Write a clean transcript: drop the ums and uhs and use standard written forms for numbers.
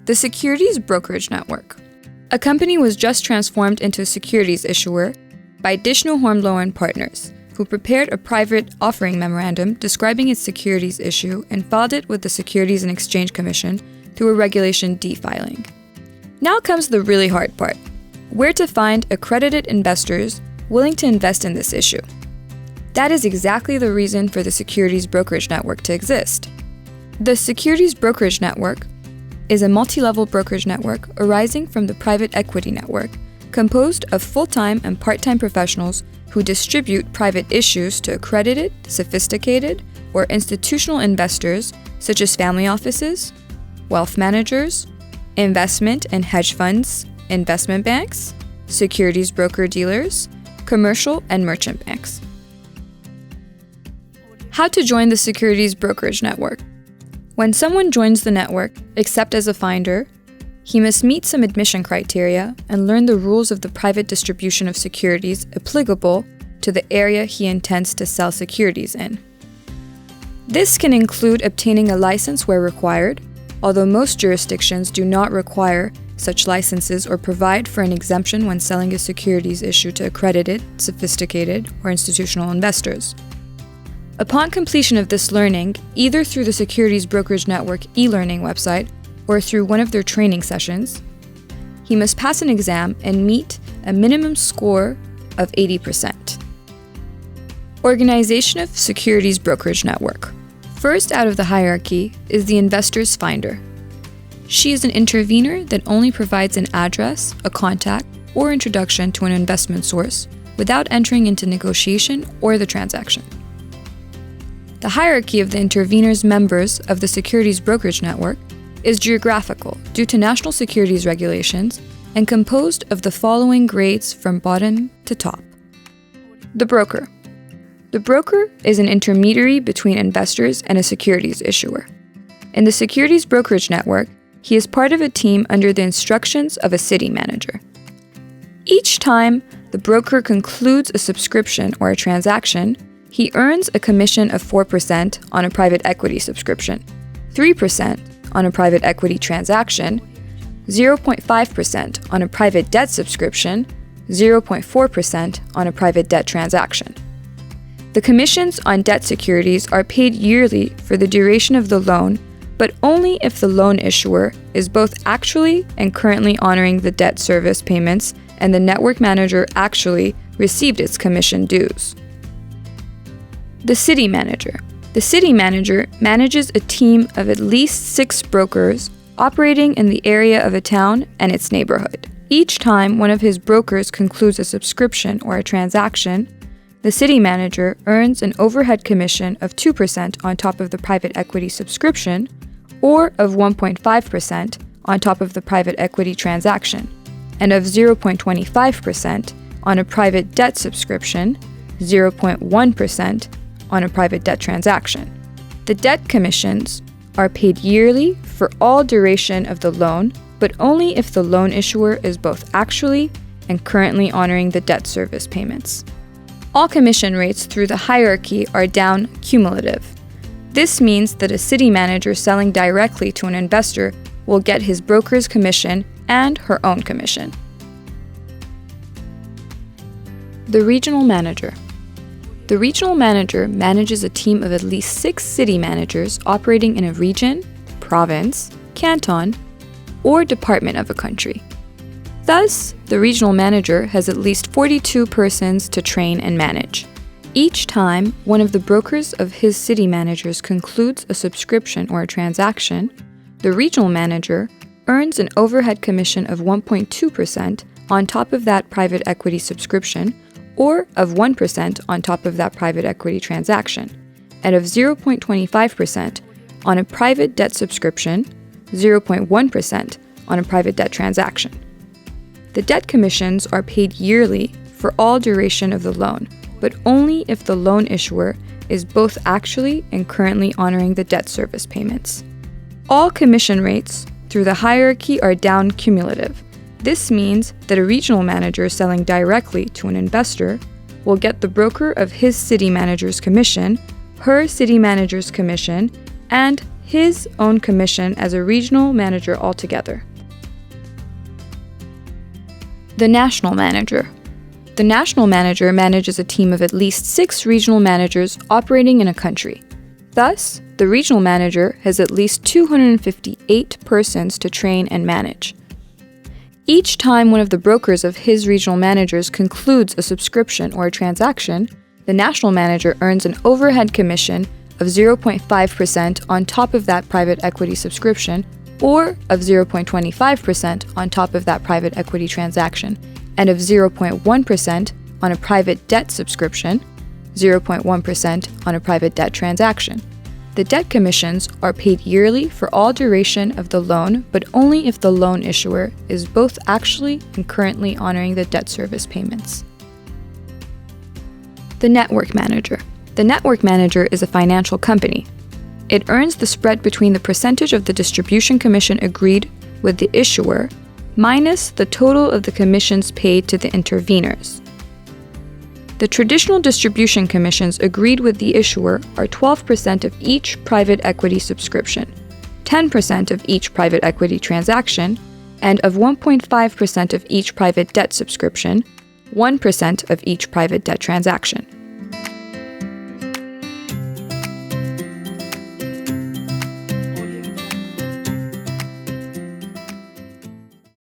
The Securities Brokerage Network. A company was just transformed into a securities issuer by Dishno Hornblower & Partners, who prepared a private offering memorandum describing its securities issue and filed it with the Securities and Exchange Commission through a Regulation D filing. Now comes the really hard part: where to find accredited investors willing to invest in this issue. That is exactly the reason for the Securities Brokerage Network to exist. The Securities Brokerage Network is a multi-level brokerage network arising from the private equity network, composed of full-time and part-time professionals who distribute private issues to accredited, sophisticated, or institutional investors such as family offices, wealth managers, investment and hedge funds, investment banks, securities broker-dealers, commercial and merchant banks. How to join the Securities Brokerage Network. When someone joins the network, except as a finder, he must meet some admission criteria and learn the rules of the private distribution of securities applicable to the area he intends to sell securities in. This can include obtaining a license where required, although most jurisdictions do not require such licenses or provide for an exemption when selling a securities issue to accredited, sophisticated, or institutional investors. Upon completion of this learning, either through the Securities Brokerage Network e-learning website or through one of their training sessions, he must pass an exam and meet a minimum score of 80%. Organization of Securities Brokerage Network. First out of the hierarchy is the investor's finder. She is an intervener that only provides an address, a contact, or introduction to an investment source without entering into negotiation or the transaction. The hierarchy of the intervener's members of the Securities Brokerage Network is geographical due to national securities regulations and composed of the following grades from bottom to top. The broker. The broker is an intermediary between investors and a securities issuer. In the Securities Brokerage Network, he is part of a team under the instructions of a city manager. Each time the broker concludes a subscription or a transaction, he earns a commission of 4% on a private equity subscription, 3% on a private equity transaction, 0.5% on a private debt subscription, 0.4% on a private debt transaction. The commissions on debt securities are paid yearly for the duration of the loan, but only if the loan issuer is both actually and currently honoring the debt service payments and the network manager actually received its commission dues. The city manager. The city manager manages a team of at least 6 brokers operating in the area of a town and its neighborhood. Each time one of his brokers concludes a subscription or a transaction, the city manager earns an overhead commission of 2% on top of the private equity subscription, or of 1.5% on top of the private equity transaction, and of 0.25% on a private debt subscription, 0.1% on a private debt transaction. The debt commissions are paid yearly for all duration of the loan, but only if the loan issuer is both actually and currently honoring the debt service payments. All commission rates through the hierarchy are down cumulative. This means that a city manager selling directly to an investor will get his broker's commission and her own commission. The regional manager. The regional manager manages a team of at least 6 city managers operating in a region, province, canton, or department of a country. Thus, the regional manager has at least 42 persons to train and manage. Each time one of the brokers of his city managers concludes a subscription or a transaction, the regional manager earns an overhead commission of 1.2% on top of that private equity subscription, or of 1% on top of that private equity transaction, and of 0.25% on a private debt subscription, 0.1% on a private debt transaction. The debt commissions are paid yearly for all duration of the loan, but only if the loan issuer is both actually and currently honoring the debt service payments. All commission rates through the hierarchy are down cumulative. This means that a regional manager selling directly to an investor will get the broker of his city manager's commission, her city manager's commission, and his own commission as a regional manager altogether. The national manager. The national manager manages a team of at least 6 regional managers operating in a country. Thus, the regional manager has at least 258 persons to train and manage. Each time one of the brokers of his regional managers concludes a subscription or a transaction, the national manager earns an overhead commission of 0.5% on top of that private equity subscription, or of 0.25% on top of that private equity transaction, and of 0.1% on a private debt subscription, 0.1% on a private debt transaction. The debt commissions are paid yearly for all duration of the loan, but only if the loan issuer is both actually and currently honoring the debt service payments. The network manager. The network manager is a financial company. It earns the spread between the percentage of the distribution commission agreed with the issuer minus the total of the commissions paid to the interveners. The traditional distribution commissions agreed with the issuer are 12% of each private equity subscription, 10% of each private equity transaction, and of 1.5% of each private debt subscription, 1% of each private debt transaction.